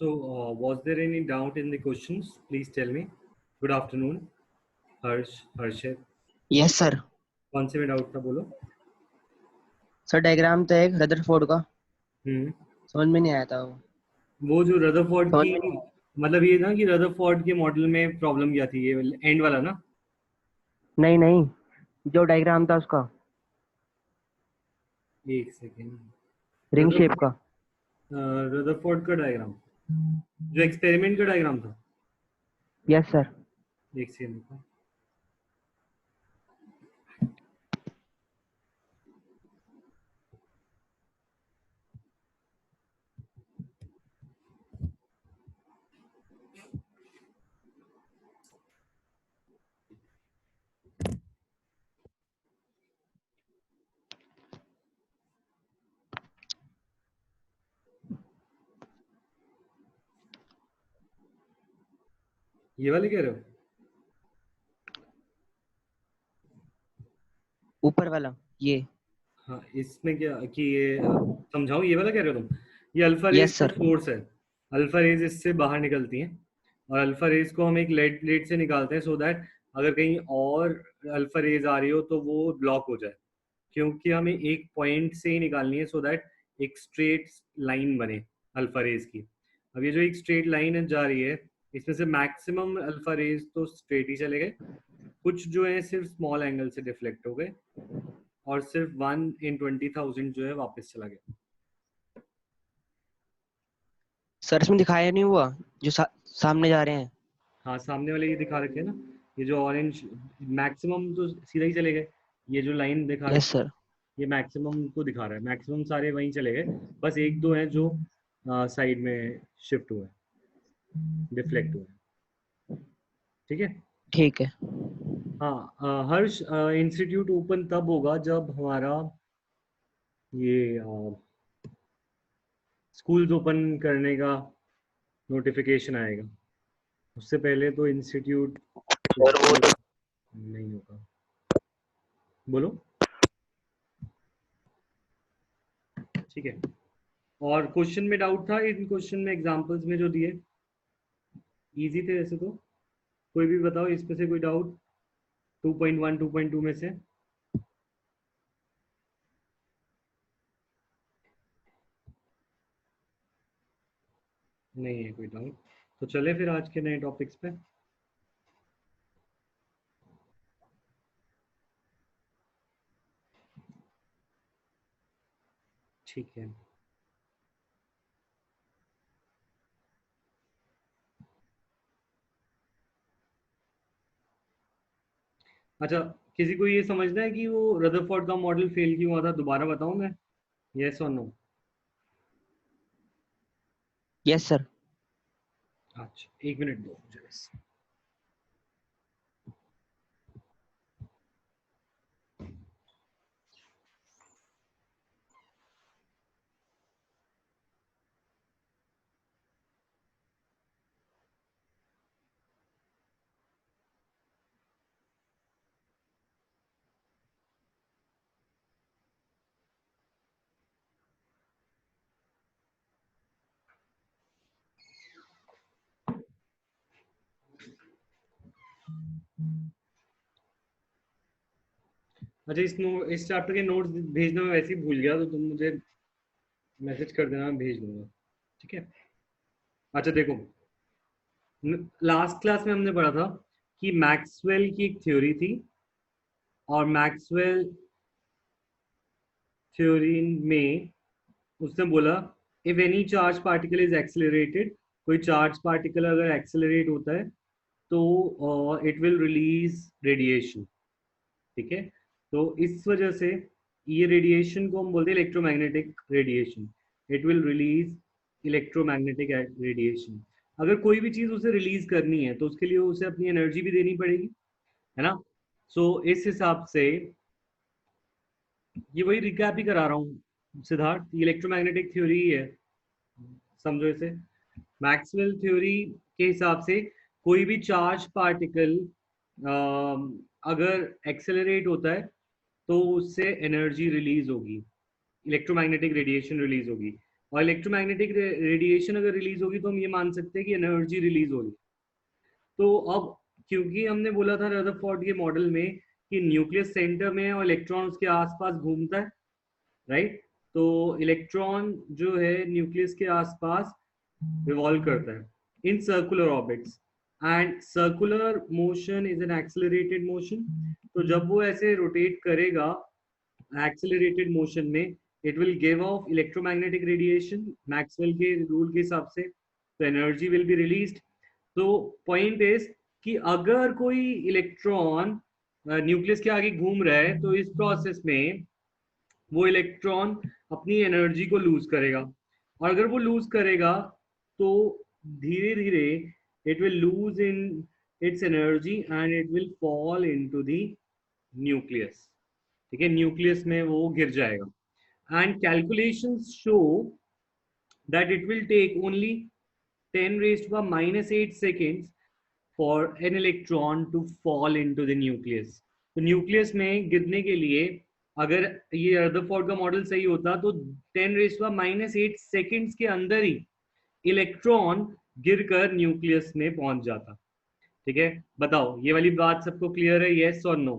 So, was there any doubt in the questions? Please tell me. Good afternoon, Harshit. Yes sir. कौन से में doubt था बोलो। Sir diagram था एक रदरफोर्ड का, हम्म। समझ में नहीं आया था वो जो रदरफोर्ड समझ की, में नहीं। मतलब ये ना कि रदरफोर्ड के मॉडल में प्रॉब्लम क्या थी, ये एंड वाला ना। नहीं नहीं, जो डायग्राम था उसका, एक सेकेंड। रिंग शेप रदरफोर्ड का। रदरफोर्ड का डायग्राम, जो एक्सपेरिमेंट का डायग्राम था। Yes sir. एक सेकेंड। ये वाले कह रहे हो? ऊपर वाला ये। हाँ, इसमें क्या कि ये समझाओ, ये वाला कह रहे हो तुम? ये अल्फा रेज यस का सर। सोर्स है। अल्फा रेज इससे बाहर निकलती हैं, और अल्फा रेज को हम एक लेड प्लेट से निकालते हैं, सो दैट अगर कहीं और अल्फा रेज आ रही हो तो वो ब्लॉक हो जाए, क्योंकि हमें एक पॉइंट से ही निकालनी है, सो दैट एक स्ट्रेट लाइन बने अल्फा रेज की। अब ये जो एक स्ट्रेट लाइन जा रही है, इसमें से मैक्सिमम अल्फा रेज तो स्ट्रेट ही चले गए, कुछ जो है सिर्फ स्मॉल एंगल से डिफ्लेक्ट हो गए, और सिर्फ 1 in 20,000 जो है वापस चला गया। सर इसमें दिखाया नहीं हुआ जो सामने जा रहे हैं। हाँ, सामने वाले ये दिखा रखे हैं ना, ये जो ऑरेंज, मैक्सिमम तो सीधा ही चले गए। ये जो लाइन दिखा यस रखी है, सर। ये मैक्सिमम को दिखा रहा है, मैक्सिमम सारे वहीं चले गए। बस एक दो हैं जो साइड में शिफ्ट हुए, डिफ्लेक्ट हुए। ठीक है। ठीक है। हाँ, हर्ष, इंस्टीट्यूट ओपन तब होगा जब हमारा ये स्कूल्स ओपन करने का नोटिफिकेशन आएगा। उससे पहले तो इंस्टीट्यूट और वो तो नहीं होगा। बोलो। ठीक है। और क्वेश्चन में डाउट था? इन क्वेश्चन में एग्जांपल्स में जो दिए इजी थे वैसे तो। कोई भी बताओ इसमें से कोई डाउट 2.1 2.2 में से। नहीं है कोई डाउट, तो चले फिर आज के नए टॉपिक्स पे। ठीक है। अच्छा, किसी को ये समझना है कि वो रदरफोर्ड का मॉडल फेल क्यों हुआ था? दोबारा बताऊं मैं? यस और नो? Yes sir. अच्छा, 1 मिनट दो मुझे बस। अच्छा, इस चैप्टर के नोट्स भेजना मैं वैसे ही भूल गया, तो तुम मुझे मैसेज कर देना, मैं भेज दूंगा। ठीक है। अच्छा देखो, लास्ट क्लास में हमने पढ़ा था कि मैक्सवेल की एक थ्योरी थी, और मैक्सवेल थ्योरी में उसने बोला, if any charge particle is accelerated, कोई चार्ज पार्टिकल अगर एक्सेलरेट होता है तो इट विल रिलीज रेडिएशन। ठीक है। तो इस वजह से ये रेडिएशन को हम बोलते हैं electromagnetic radiation. It will release electromagnetic radiation. अगर कोई भी चीज उसे रिलीज करनी है तो उसके लिए उसे अपनी एनर्जी भी देनी पड़ेगी, है ना। सो इस हिसाब से ये वही रिकैप ही करा रहा हूँ सिद्धार्थ, इलेक्ट्रोमैग्नेटिक थ्योरी ही है, समझो इसे। मैक्सवेल थ्योरी के हिसाब से कोई भी चार्ज पार्टिकल अगर एक्सेलरेट होता है तो उससे एनर्जी रिलीज होगी, इलेक्ट्रोमैग्नेटिक रेडिएशन रिलीज होगी। और इलेक्ट्रोमैग्नेटिक रेडिएशन अगर रिलीज होगी तो हम ये मान सकते हैं कि एनर्जी रिलीज होगी। तो अब क्योंकि हमने बोला था रदरफोर्ड के मॉडल में कि न्यूक्लियस सेंटर में है और इलेक्ट्रॉन उसके आसपास घूमता है, राइट? तो इलेक्ट्रॉन जो है न्यूक्लियस के आसपास रिवॉल्व करता है in circular orbits, and circular motion is an accelerated motion. तो जब वो ऐसे रोटेट करेगा एक्सेलरेटेड मोशन में, it will give of electromagnetic radiation Maxwell के रूल के हिसाब से, तो एनर्जी विल बी रिलीज्ड। तो पॉइंट इज कि अगर कोई इलेक्ट्रॉन न्यूक्लियस के आगे घूम रहा है तो इस प्रोसेस में वो इलेक्ट्रॉन अपनी एनर्जी को लूज करेगा, और अगर वो लूज करेगा तो धीरे धीरे it will lose in its energy and it will fall into the nucleus. ठीक है, न्यूक्लियस में वो गिर जाएगा। And calculations show that it will take only 10 raised to the -8 seconds for an electron to fall into the nucleus। तो nucleus में गिरने के लिए अगर ये रदरफोर्ड का मॉडल सही होता तो 10 raised to the -8 seconds के अंदर ही इलेक्ट्रॉन गिरकर न्यूक्लियस में पहुंच जाता। ठीक है, बताओ ये वाली बात सबको क्लियर है, यस और नो?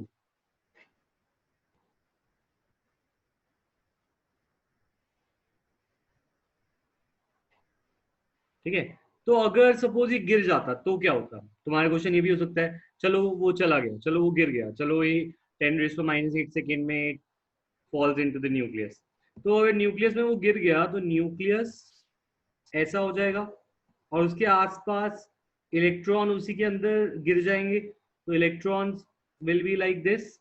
ठीक है, तो अगर सपोज ये गिर जाता तो क्या होता? तुम्हारा क्वेश्चन ये भी हो सकता है, चलो वो चला गया, चलो वो गिर गया, चलो ये 10 raised to -8 सेकेंड में फॉल्स इनटू द न्यूक्लियस। तो अगर न्यूक्लियस में वो गिर गया तो न्यूक्लियस ऐसा हो जाएगा और उसके आसपास इलेक्ट्रॉन उसी के अंदर गिर जाएंगे, तो electrons will be like this.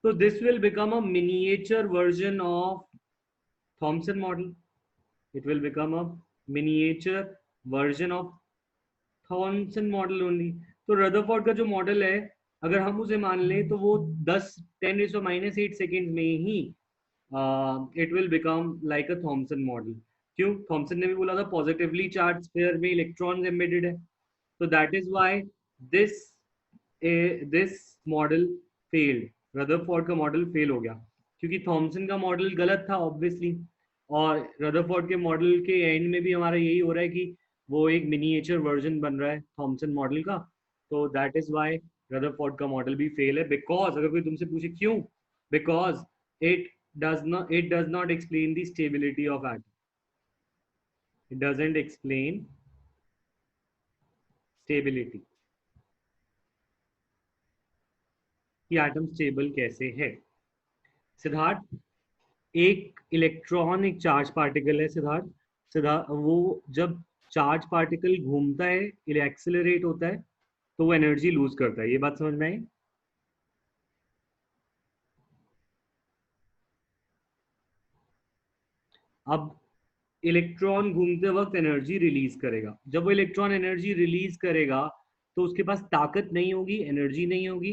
तो this will become a miniature version of Thomson model. It will become a miniature version of Thomson model only. तो रदरफोर्ड का जो मॉडल है अगर हम उसे मान लें तो वो 10⁻⁻8 सेकेंड में ही it will become like a Thomson model. क्यों? थॉमसन ने भी बोला था पॉजिटिवली चार्ज स्फीयर में इलेक्ट्रॉन्स एम्बेडेड है, तो that is why this this model failed. Rutherford का मॉडल फेल हो गया क्योंकि थॉमसन का मॉडल गलत था ऑब्वियसली, और रदरफोर्ड के मॉडल के एंड में भी हमारा यही हो रहा है कि वो एक मिनिएचर वर्जन बन रहा है थॉमसन मॉडल का। तो दैट इज व्हाई रदरफोर्ड का मॉडल भी फेल है। बिकॉज अगर कोई तुमसे पूछे क्यों, because it does not explain the stability of atom। It doesn't explain stability कि एटम स्टेबल कैसे है। सिद्धार्थ, एक इलेक्ट्रॉन एक चार्ज पार्टिकल है सिद्धार्थ। सिद्धार्थ, वो जब चार्ज पार्टिकल घूमता है, एक्सेलरेट होता है, तो वो एनर्जी लूज करता है। ये बात समझ में आई? अब इलेक्ट्रॉन घूमते वक्त एनर्जी रिलीज करेगा। जब वो इलेक्ट्रॉन एनर्जी रिलीज करेगा तो उसके पास ताकत नहीं होगी, एनर्जी नहीं होगी,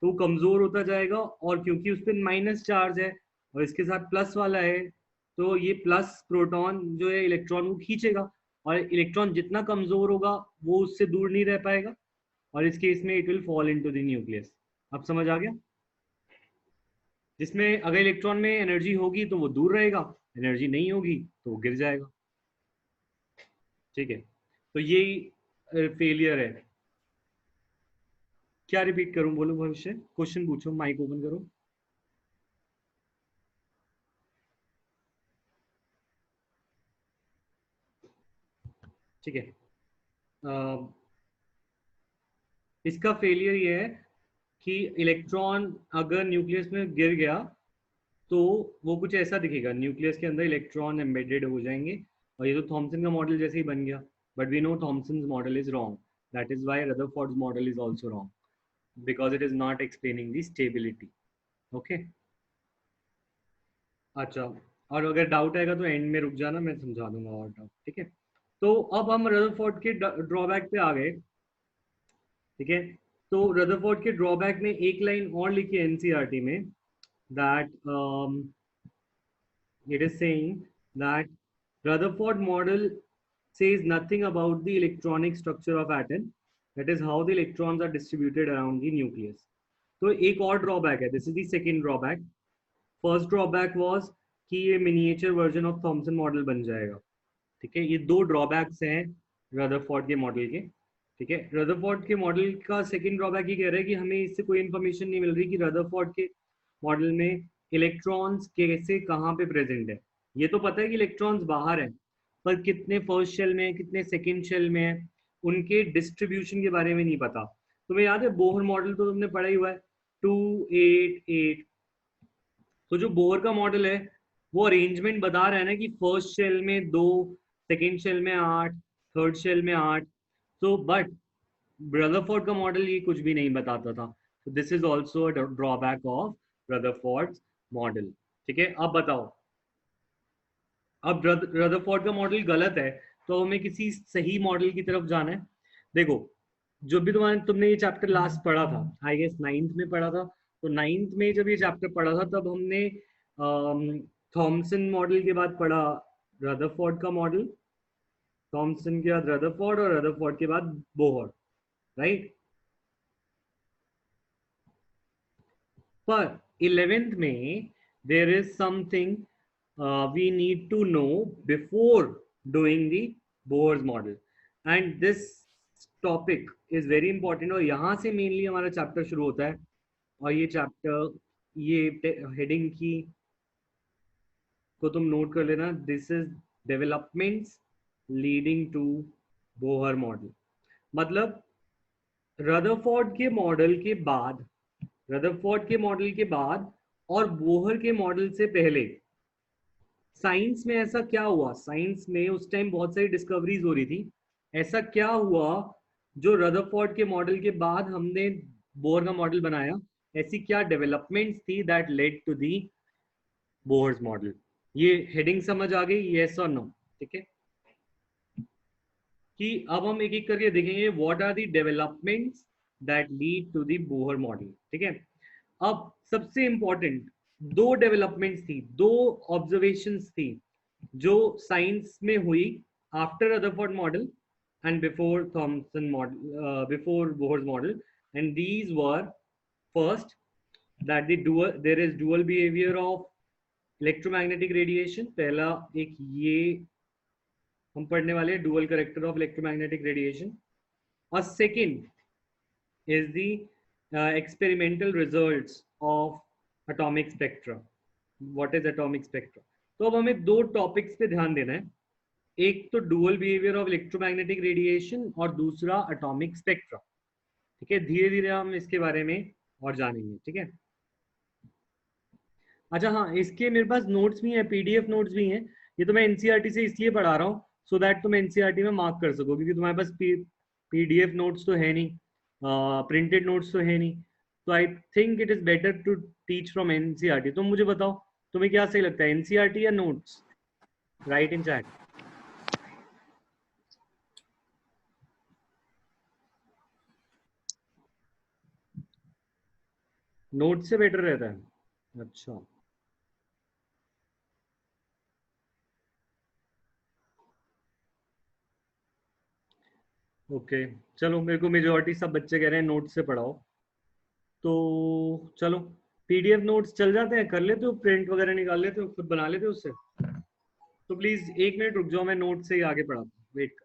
तो वो कमजोर होता जाएगा। और क्योंकि उस पर माइनस चार्ज है और इसके साथ प्लस वाला है, तो ये प्लस प्रोटॉन जो है इलेक्ट्रॉन को खींचेगा, और इलेक्ट्रॉन जितना कमजोर होगा वो उससे दूर नहीं रह पाएगा, और इस केस में it will fall into the nucleus. अब समझ आ गया? जिसमें अगर इलेक्ट्रॉन में एनर्जी होगी तो वो दूर रहेगा, एनर्जी नहीं होगी तो वो गिर जाएगा। ठीक है, तो ये फेलियर है। क्या रिपीट करूं? बोलो भविष्य, क्वेश्चन पूछो, माइक ओपन करो। ठीक है, इसका फेलियर ये है कि इलेक्ट्रॉन अगर न्यूक्लियस में गिर गया तो वो कुछ ऐसा दिखेगा, न्यूक्लियस के अंदर इलेक्ट्रॉन एम्बेडेड हो जाएंगे, और ये तो थॉमसन का मॉडल जैसे ही बन गया। But we know Thomson model is wrong, that is why Rutherford model is also wrong because it is not explaining the stability. Okay, अच्छा, और अगर डाउट आएगा तो एंड में रुक जाना, मैं समझा दूंगा और डाउट। ठीक है, तो अब हम रदरफोर्ड के ड्रॉबैक पे आ गए। ठीक है, तो रदरफोर्ड के ड्रॉबैक में एक लाइन और लिखी है एनसीईआरटी में, that it is saying that Rutherford model says nothing about the electronic structure of atom, that is how the electrons are distributed around the nucleus। तो एक और ड्रॉबैक है, this is the second drawback. First drawback was कि ये miniature version of Thomson model बन जाएगा। ठीक है, ये दो ड्रॉबैक्स हैं रदरफोर्ड के मॉडल के। ठीक है, रदरफोर्ड के मॉडल का सेकंड ड्रॉबैक ये कह रहा है कि हमें इससे कोई इन्फॉर्मेशन नहीं मिल रही कि रदरफोर्ड के मॉडल में इलेक्ट्रॉन्स कैसे कहाँ पे प्रेजेंट है। ये तो पता है कि इलेक्ट्रॉन्स बाहर है, पर कितने फर्स्ट शेल में है, कितने सेकंड शेल में है, उनके डिस्ट्रीब्यूशन के बारे में नहीं पता। तुम्हें याद है बोहर मॉडल तो तुमने पढ़ा ही हुआ है, 2 8 8। तो जो बोहर का मॉडल है वो अरेंजमेंट बता रहा है ना कि फर्स्ट शेल में 2, सेकेंड शेल में 8, थर्ड शेल में 8। तो बट रदरफोर्ड का मॉडल ये कुछ भी नहीं बताता था। तो this is also a drawback of Rutherford model. ठीक है, अब बताओ, अब रदरफोर्ड का मॉडल गलत है तो हमें किसी सही मॉडल की तरफ जाना है। देखो, जो भी तुमने ये चैप्टर लास्ट पढ़ा था, आई गेस नाइन्थ में पढ़ा था। तो नाइन्थ में जब ये चैप्टर पढ़ा था तब हमने थॉमसन मॉडल के बाद पढ़ा रदरफोर्ड का मॉडल, थॉमसन के बाद रदरफोर्ड और रदरफोर्ड के बाद बोहर, राइट। पर 11th में there is something we need to know before doing the Bohr's model, and this topic is very important। और यहाँ से मेनली हमारा चैप्टर शुरू होता है। और ये चैप्टर, ये हेडिंग की को तुम नोट कर लेना, this is developments leading to Bohr model. मतलब रदरफोर्ड के मॉडल के बाद, रदरफोर्ड के मॉडल के बाद और बोहर के मॉडल से पहले साइंस में ऐसा क्या हुआ, साइंस में उस टाइम बहुत सारी डिस्कवरीज हो रही थी, ऐसा क्या हुआ जो रदरफोर्ड के मॉडल के बाद हमने बोहर का मॉडल बनाया, ऐसी क्या डेवलपमेंट्स थी that led to the Bohr's model. ये हेडिंग समझ आ गई, यस और नो? ठीक है, कि अब हम एक एक करके देखेंगे what are the developments that lead to the Bohr model. ठीक है, अब सबसे इंपॉर्टेंट दो डेवलपमेंट्स थी, दो ऑब्जर्वेशंस थी जो साइंस में हुई after Rutherford model and before Thomson model, before Bohr's model, and these were first that there is dual behavior of electromagnetic radiation। पहला एक ये हम पढ़ने वाले dual character of electromagnetic radiation. और second is the experimental results of atomic spectra। what is atomic spectra? तो अब हमें दो टॉपिक्स पे ध्यान देना है, एक तो dual behaviour of electromagnetic radiation और दूसरा एटॉमिक स्पेक्ट्रा। ठीक है, धीरे धीरे हम इसके बारे में और जानेंगे। ठीक है, अच्छा हाँ, इसके मेरे पास नोट्स भी हैं, पीडीएफ नोट्स भी हैं। ये तो मैं एनसीईआरटी से इसलिए पढ़ा रहा हूँ सो दैट तुम एनसीईआरटी में मार्क कर सको, क्योंकि तुम्हारे पास पीडीएफ नोट्स तो है नहीं, प्रिंटेड नोट्स तो है नहीं। तो I think it is better to teach from NCERT. तुम मुझे बताओ, तुम्हें क्या सही लगता है, एनसीईआरटी या नोट्स? राइट इन चैट। नोट्स से बेटर रहता है? अच्छा, ओके, चलो, मेरे को मेजोरिटी सब बच्चे कह रहे हैं नोट्स से पढ़ाओ, तो चलो पीडीएफ नोट्स चल जाते हैं, कर लेते हो, प्रिंट वगैरह निकाल लेते हो, खुद बना लेते हो उससे। तो प्लीज 1 मिनट रुक जाओ, मैं नोट से ही आगे पढ़ाता हूँ, wait.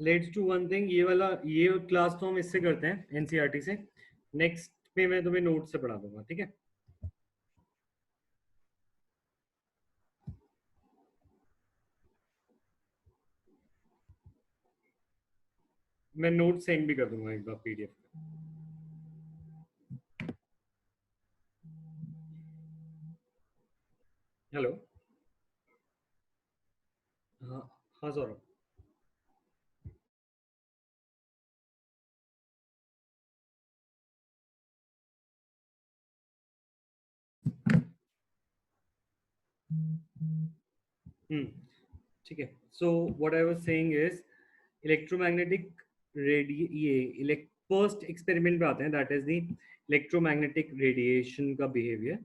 Let's do one thing, ये क्लास तो हम इससे करते हैं एनसीईआरटी से, नेक्स्ट पे मैं तुम्हें नोट से पढ़ा दूंगा, ठीक है? मैं नोट सेंड भी कर दूंगा एक बार पीडीएफ। हेलो। हाँ हाँ सौरभ। ठीक है। So what I was saying is electromagnetic ये फर्स्ट एक्सपेरिमेंट पे आते हैं, that is the electromagnetic radiation का बिहेवियर।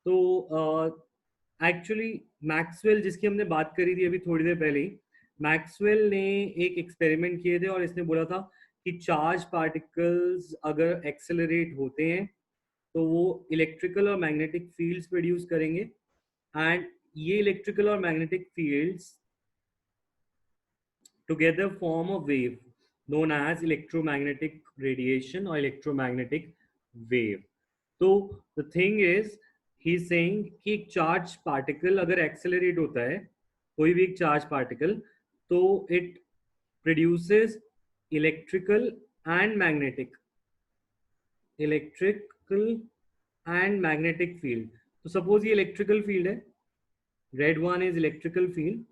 तो एक्चुअली मैक्सवेल, जिसकी हमने बात करी थी अभी थोड़ी देर पहले ही, मैक्सवेल ने एक एक्सपेरिमेंट किए थे और इसने बोला था कि चार्ज पार्टिकल्स अगर एक्सेलरेट होते हैं तो वो इलेक्ट्रिकल और मैग्नेटिक फील्ड्स प्रोड्यूस करेंगे, एंड ये इलेक्ट्रिकल और magnetic fields together form a wave known as electromagnetic radiation or electromagnetic wave. So the thing is, he's saying कि एक चार्ज पार्टिकल अगर एक्सेलरेट होता है, कोई भी एक चार्ज पार्टिकल, तो it produces electrical and magnetic field. तो सपोज ये इलेक्ट्रिकल फील्ड है, red one is electrical field,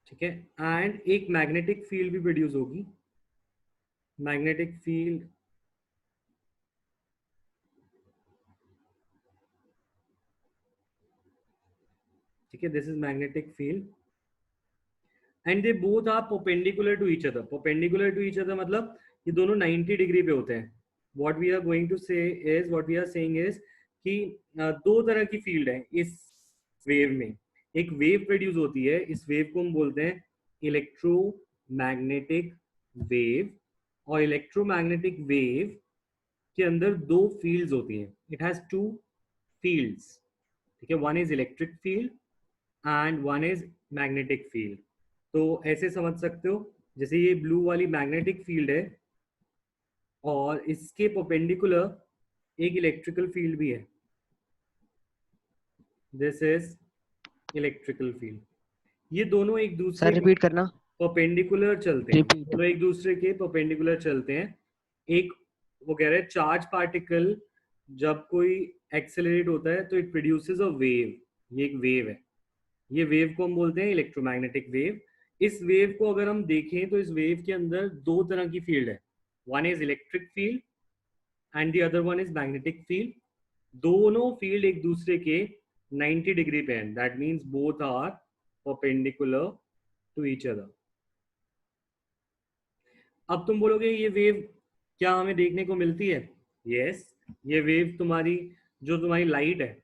ठीक है, एंड एक मैग्नेटिक फील्ड भी प्रोड्यूस होगी, मैग्नेटिक फील्ड, ठीक है, this is magnetic field, and they both are perpendicular to each other. Perpendicular to each other मतलब ये दोनों 90 डिग्री पे होते हैं। What we are going to say is, what we are saying is कि दो तरह की फील्ड है इस वेव में। एक वेव प्रोड्यूस होती है, इस वेव को हम बोलते हैं इलेक्ट्रोमैग्नेटिक वेव, और इलेक्ट्रोमैग्नेटिक वेव के अंदर दो फील्ड्स होती हैं, इट हैज टू फील्ड्स, ठीक है, one is electric field and one is magnetic field. तो ऐसे समझ सकते हो, जैसे ये ब्लू वाली मैग्नेटिक फील्ड है और इसके परपेंडिकुलर एक इलेक्ट्रिकल फील्ड भी है, दिस इज इलेक्ट्रिकल फील्ड। ये दोनों एक दूसरे सर के रिपीट करना। परपेंडिकुलर चलते हैं, रिपीट। दोनों एक दूसरे के परपेंडिकुलर चलते हैं। एक, वो कह रहे हैं चार्ज पार्टिकल जब कोई एक्सेलरेट होता है तो इट प्रोड्यूसेस अ वेव, ये एक वेव है, ये वेव को हम बोलते हैं इलेक्ट्रोमैग्नेटिक वेव। इस वेव को अगर हम देखें तो इस वेव के अंदर दो तरह की फील्ड है, one is electric field and the other one is magnetic field. दोनों फील्ड एक दूसरे के 90 डिग्री पे हैं, that means both are perpendicular to each other. अब तुम बोलोगे ये वेव क्या हमें देखने को मिलती है? यस, ये वेव तुम्हारी, जो तुम्हारी लाइट है,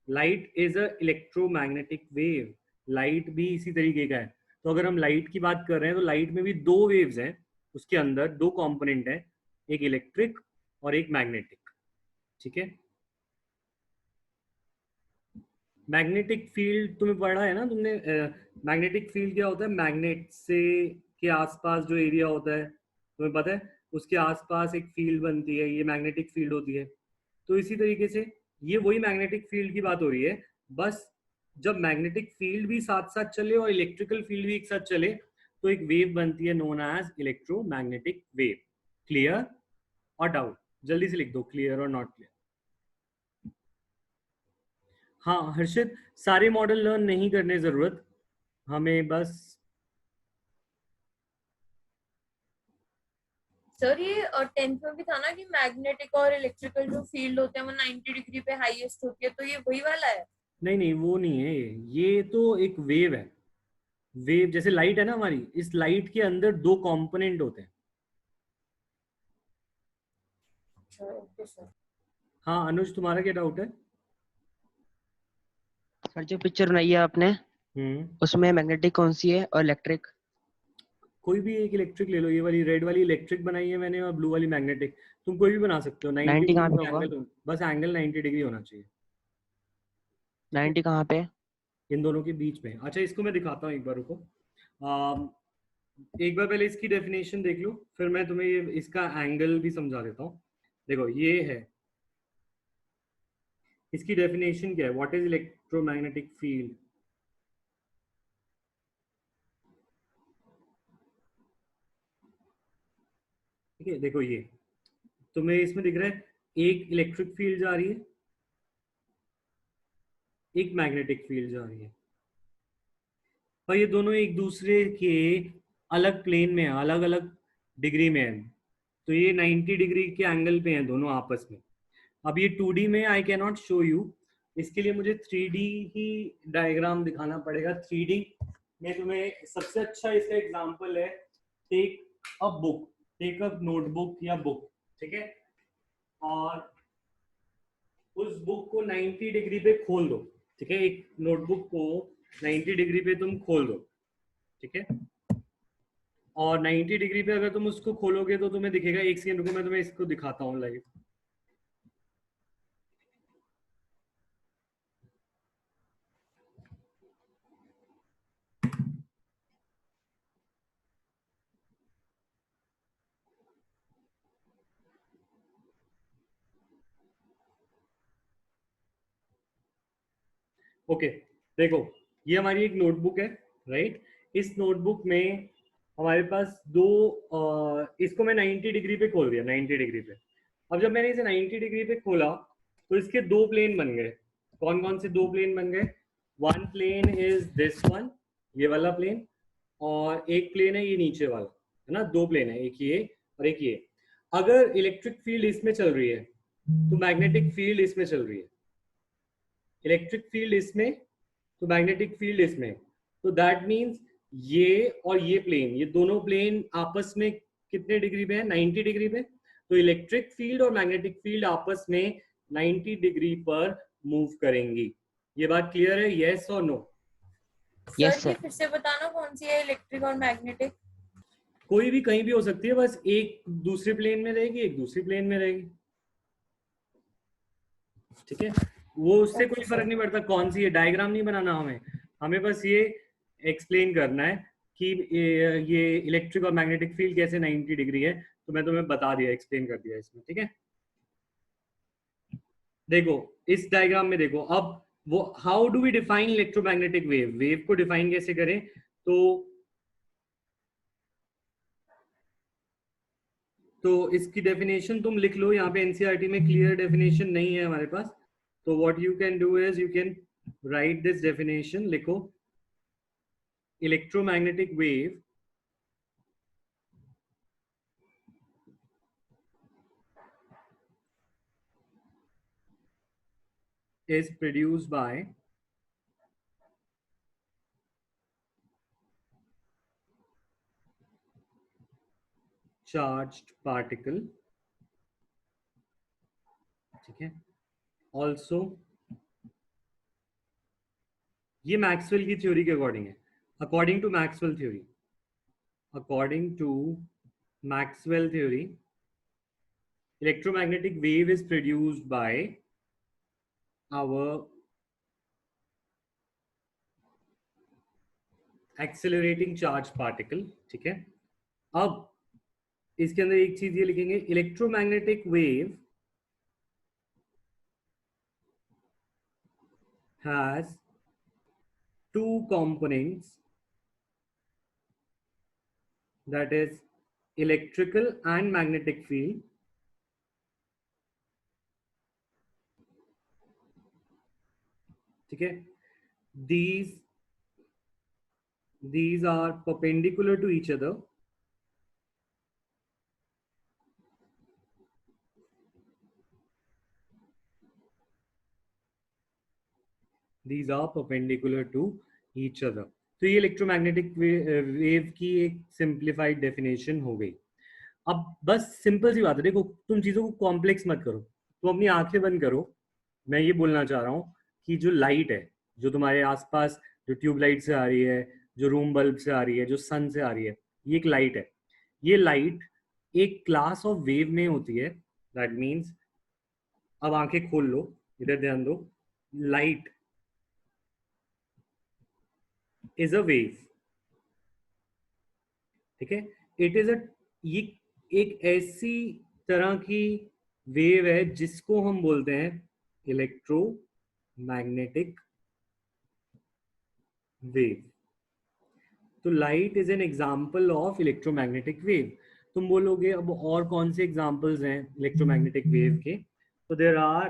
light is a electromagnetic wave, light भी इसी तरीके का है। तो अगर हम लाइट की बात कर रहे हैं तो लाइट में भी दो वेव्स हैं, उसके अंदर दो कंपोनेंट है, एक इलेक्ट्रिक और एक मैग्नेटिक, ठीक है। मैग्नेटिक फील्ड तुम्हें पढ़ा है ना तुमने, मैग्नेटिक फील्ड क्या होता है? मैग्नेट से के आसपास जो एरिया होता है, तुम्हें पता है, उसके आसपास एक फील्ड बनती है, ये मैग्नेटिक फील्ड होती है। तो इसी तरीके से ये वही मैग्नेटिक फील्ड की बात हो रही है, बस जब मैग्नेटिक फील्ड भी साथ साथ चले और इलेक्ट्रिकल फील्ड भी एक साथ चले तो एक वेव बनती है known as electromagnetic wave. Clear और डाउट? जल्दी से लिख दो, क्लियर और नॉट क्लियर। हाँ हर्षित, सारे मॉडल लर्न नहीं करने जरूरत, हमें बस सर ये 10th में भी था ना कि मैग्नेटिक और इलेक्ट्रिकल जो फील्ड होते हैं वो 90 डिग्री पे हाईएस्ट होती है, तो ये वही वाला है? नहीं नहीं वो नहीं है, ये तो एक वेव है। वेव जैसे लाइट है ना हमारी, इस लाइट के अंदर दो कंपोनेंट होते हैं। अच्छा ओके सर। हाँ अनुज, तुम्हारा क्या डाउट है? सर जो पिक्चर बनाई है आपने उसमें मैग्नेटिक कौन सी है और इलेक्ट्रिक? कोई भी एक इलेक्ट्रिक ले लो, ये वाली रेड वाली इलेक्ट्रिक बनाई है मैंने और ब्लू वाली मैग्नेटिक। तुम कोई भी बना सकते हो, 90 90 कहाँ डिग्री पे का होगा? एंगल, बस एंगल 90 डिग्री होना चाहिए। 90 कहाँ पे? इन दोनों के बीच में। अच्छा इसको मैं दिखाता हूँ एक बार, रुको। एक बार पहले इसकी डेफिनेशन देख लो, फिर मैं तुम्हें ये इसका एंगल भी समझा देता हूँ। देखो ये है, इसकी डेफिनेशन क्या है, व्हाट इज इलेक्ट्रोमैग्नेटिक फील्ड। ठीक है, देखो ये तुम्हें इसमें दिख रहा है, एक इलेक्ट्रिक फील्ड जा रही है, एक मैग्नेटिक फील्ड जा रही है, और ये दोनों एक दूसरे के अलग प्लेन में है, अलग अलग डिग्री में है। तो ये 90 डिग्री के एंगल पे हैं दोनों आपस में। अब ये 2D में I can not show you, इसके लिए मुझे 3D ही डायग्राम दिखाना पड़ेगा। 3D में तुम्हें सबसे अच्छा इसका एग्जांपल है, take a book, take a notebook या बुक, ठीक है, और उस बुक को 90 डिग्री पे खोल दो। ठीक है, एक नोटबुक को 90 डिग्री पे तुम खोल दो, ठीक है, और 90 डिग्री पे अगर तुम उसको खोलोगे तो तुम्हें दिखेगा, एक सेकंड रुको मैं तुम्हें इसको दिखाता हूँ लाइव। ओके देखो, ये हमारी एक नोटबुक है, राइट। इस नोटबुक में हमारे पास दो इसको मैं 90 डिग्री पे खोल दिया, 90 डिग्री पे। अब जब मैंने इसे 90 डिग्री पे खोला तो इसके दो प्लेन बन गए। कौन कौन से दो प्लेन बन गए, one plane is this one, ये वाला प्लेन, और एक प्लेन है ये नीचे वाला, है ना, दो प्लेन है, एक ये और एक ये। अगर इलेक्ट्रिक फील्ड इसमें चल रही है तो मैग्नेटिक फील्ड इसमें चल रही है, इलेक्ट्रिक फील्ड इसमें तो मैग्नेटिक फील्ड इसमें। तो दैट मीन्स ये और ये प्लेन, ये दोनों प्लेन आपस में कितने डिग्री पे है, 90 डिग्री पे। तो इलेक्ट्रिक फील्ड और मैग्नेटिक फील्ड आपस में 90 डिग्री पर मूव करेंगी। ये बात क्लियर है, यस और नो? यस सर ये सर। फिर से बताना कौन सी है इलेक्ट्रिक और मैग्नेटिक? कोई भी कहीं भी हो सकती है, बस एक दूसरे प्लेन में रहेगी, एक दूसरी प्लेन में रहेगी, ठीक है। वो उससे कोई फर्क नहीं पड़ता कौन सी है, डायग्राम नहीं बनाना हमें, हमें बस ये एक्सप्लेन करना है कि ये इलेक्ट्रिक और मैग्नेटिक फील्ड कैसे 90 डिग्री है। तो मैं तुम्हें बता दिया, एक्सप्लेन कर दिया इसमें, ठीक है। देखो इस डायग्राम में देखो, अब वो how do we define electromagnetic wave, wave को डिफाइन कैसे करें। तो इसकी डेफिनेशन तुम लिख लो, यहाँ पे एनसीईआरटी में क्लियर डेफिनेशन नहीं है हमारे पास। तो what you can do is you can write this definition, लिखो electromagnetic wave is produced by charged particle, ठीक है। ऑल्सो ये मैक्सवेल की थ्योरी के अकॉर्डिंग है, according to Maxwell theory, according to Maxwell theory electromagnetic wave is produced by our accelerating charge particle, ठीक है। अब इसके अंदर एक चीज ये लिखेंगे, electromagnetic wave has two components, that is electrical and magnetic field, ठीक है। these are perpendicular to each other, these are perpendicular to each other। तो ये इलेक्ट्रोमैग्नेटिक वेव की एक सिंप्लीफाइड डेफिनेशन हो गई। अब बस सिंपल सी बात है, देखो तुम चीजों को कॉम्प्लेक्स मत करो, तुम अपनी आंखें बंद करो। मैं ये बोलना चाह रहा हूँ कि जो लाइट है, जो तुम्हारे आसपास जो ट्यूबलाइट से आ रही है, जो रूम बल्ब से आ रही है, जो सन से आ रही है, ये एक लाइट है। ये लाइट एक क्लास ऑफ वेव में होती है, दैट मीन्स, अब आंखें खोल लो, इधर ध्यान दो, लाइट इज अ वेव, ठीक है। इट इज अ, ये एक ऐसी तरह की वेव है जिसको हम बोलते हैं इलेक्ट्रोमैग्नेटिक वेव। तो light is an example of electromagnetic wave. तुम बोलोगे अब और कौन से एग्जाम्पल्स हैं इलेक्ट्रोमैग्नेटिक वेव के, तो there are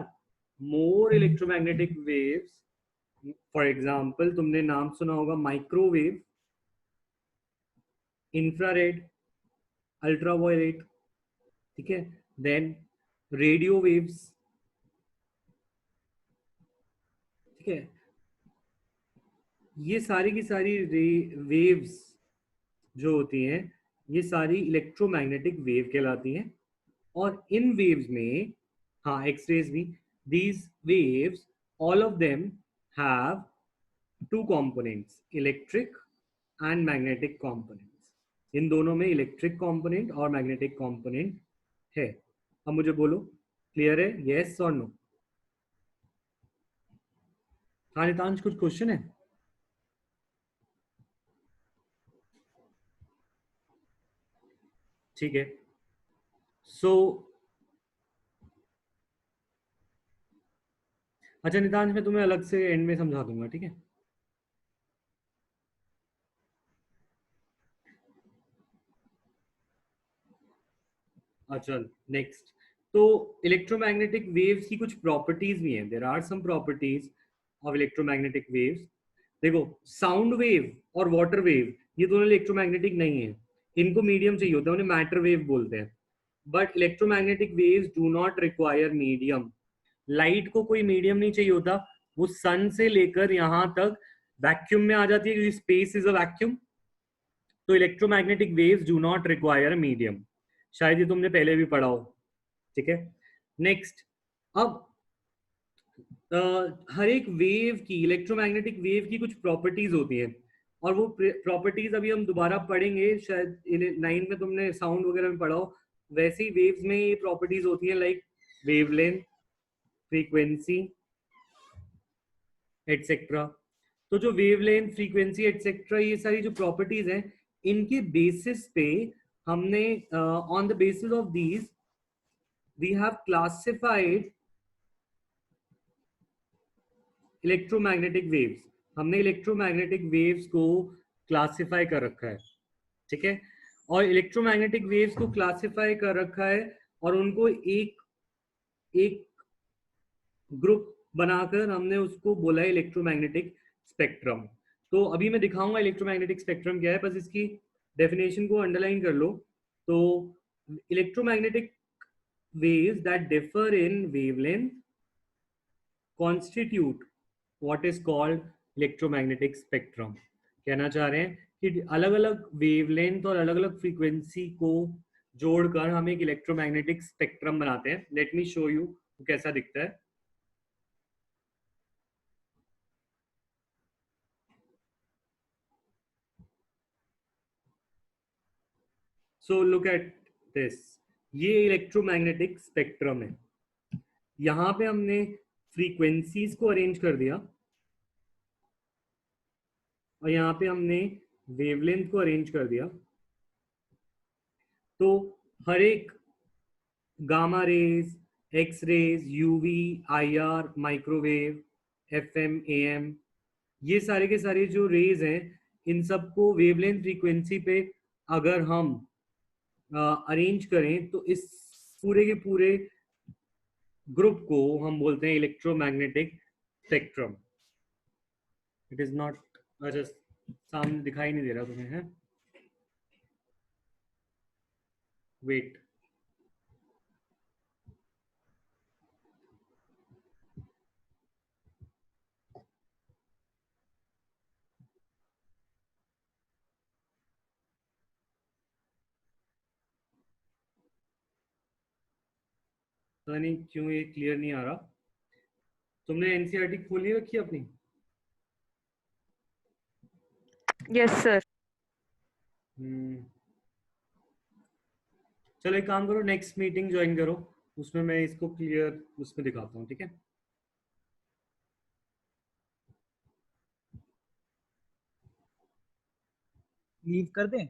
more electromagnetic waves. For example तुमने नाम सुना होगा माइक्रोवेव, इंफ्रारेड, अल्ट्रावायलेट, ठीक है, देन रेडियो वेव्स, ठीक है। ये सारी की सारी वेव्स जो होती हैं ये सारी इलेक्ट्रोमैग्नेटिक वेव कहलाती हैं। और इन वेव्स में, हाँ एक्सरेज भी, these waves all of them have two components, electric and magnetic components. इन दोनों में इलेक्ट्रिक कंपोनेंट और मैग्नेटिक कंपोनेंट है। अब मुझे बोलो क्लियर है, यस और नो? हाँ नितांश कुछ क्वेश्चन है? ठीक है, सो अच्छा नितांश मैं तुम्हें अलग से एंड में समझा दूंगा, ठीक है। अच्छा नेक्स्ट, तो इलेक्ट्रोमैग्नेटिक वेव्स की कुछ प्रॉपर्टीज भी हैं। There are some properties of electromagnetic waves. देखो साउंड वेव और वाटर वेव ये दोनों इलेक्ट्रोमैग्नेटिक नहीं है, इनको मीडियम चाहिए होता है, उन्हें मैटर वेव बोलते हैं। But electromagnetic waves do not require medium. Light को कोई मीडियम नहीं चाहिए होता, वो सन से लेकर यहाँ तक वैक्यूम में आ जाती है क्योंकि स्पेस इज अ वैक्यूम। तो electromagnetic waves do not require medium, शायद ये तुमने पहले भी पढ़ा हो, ठीक है। नेक्स्ट, अब हर एक वेव की, इलेक्ट्रोमैग्नेटिक वेव की कुछ प्रॉपर्टीज होती हैं, और वो प्रॉपर्टीज अभी हम दोबारा पढ़ेंगे, शायद 9 में तुमने साउंड वगैरह में पढ़ा हो। वैसे ही वेव्स में ये प्रॉपर्टीज होती हैं, लाइक वेवलेंथ, फ्रीक्वेंसी एटसेट्रा। तो जो वेवलेंथ, फ्रीक्वेंसी एटसेट्रा, ये सारी जो प्रॉपर्टीज हैं, इनके बेसिस पे हमने on the basis of these we have classified electromagnetic waves. हमने इलेक्ट्रोमैग्नेटिक वेव्स को क्लासिफाई कर रखा है, ठीक है। और इलेक्ट्रोमैग्नेटिक वेव्स को क्लासिफाई कर रखा है और उनको एक एक ग्रुप बनाकर हमने उसको बोला है इलेक्ट्रोमैग्नेटिक स्पेक्ट्रम। तो अभी मैं दिखाऊंगा इलेक्ट्रोमैग्नेटिक स्पेक्ट्रम क्या है, बस इसकी डेफिनेशन को अंडरलाइन कर लो। तो electromagnetic waves that differ in wavelength constitute what is called electromagnetic spectrum। कहना चाह रहे हैं कि अलग अलग वेवलेंथ और अलग अलग फ्रीक्वेंसी को जोड़कर हम एक इलेक्ट्रोमैग्नेटिक स्पेक्ट्रम बनाते हैं। लेट मी शो यू कैसा दिखता है। सो लुक एट दिस, ये इलेक्ट्रोमैग्नेटिक स्पेक्ट्रम है। यहाँ पे हमने फ्रीक्वेंसीज को अरेंज कर दिया और यहाँ पे हमने वेवलेंथ को अरेंज कर दिया। तो हर एक gamma rays, X rays, UV, IR, microwave, FM, AM, ये सारे के सारे जो रेज हैं, इन सबको वेवलेंथ फ्रीक्वेंसी पे अगर हम अरेंज करें तो इस पूरे के पूरे ग्रुप को हम बोलते हैं electromagnetic spectrum. It is not, अच्छा सामने दिखाई नहीं दे रहा तुम्हें, है? वेट, पता नहीं क्यों ये क्लियर नहीं आ रहा। तुमने एनसीईआरटी खोली रखी है अपनी? Yes sir. चलो एक काम करो, नेक्स्ट मीटिंग ज्वाइन करो, उसमें मैं इसको क्लियर उसमें दिखाता हूँ, ठीक है। लीव कर दें?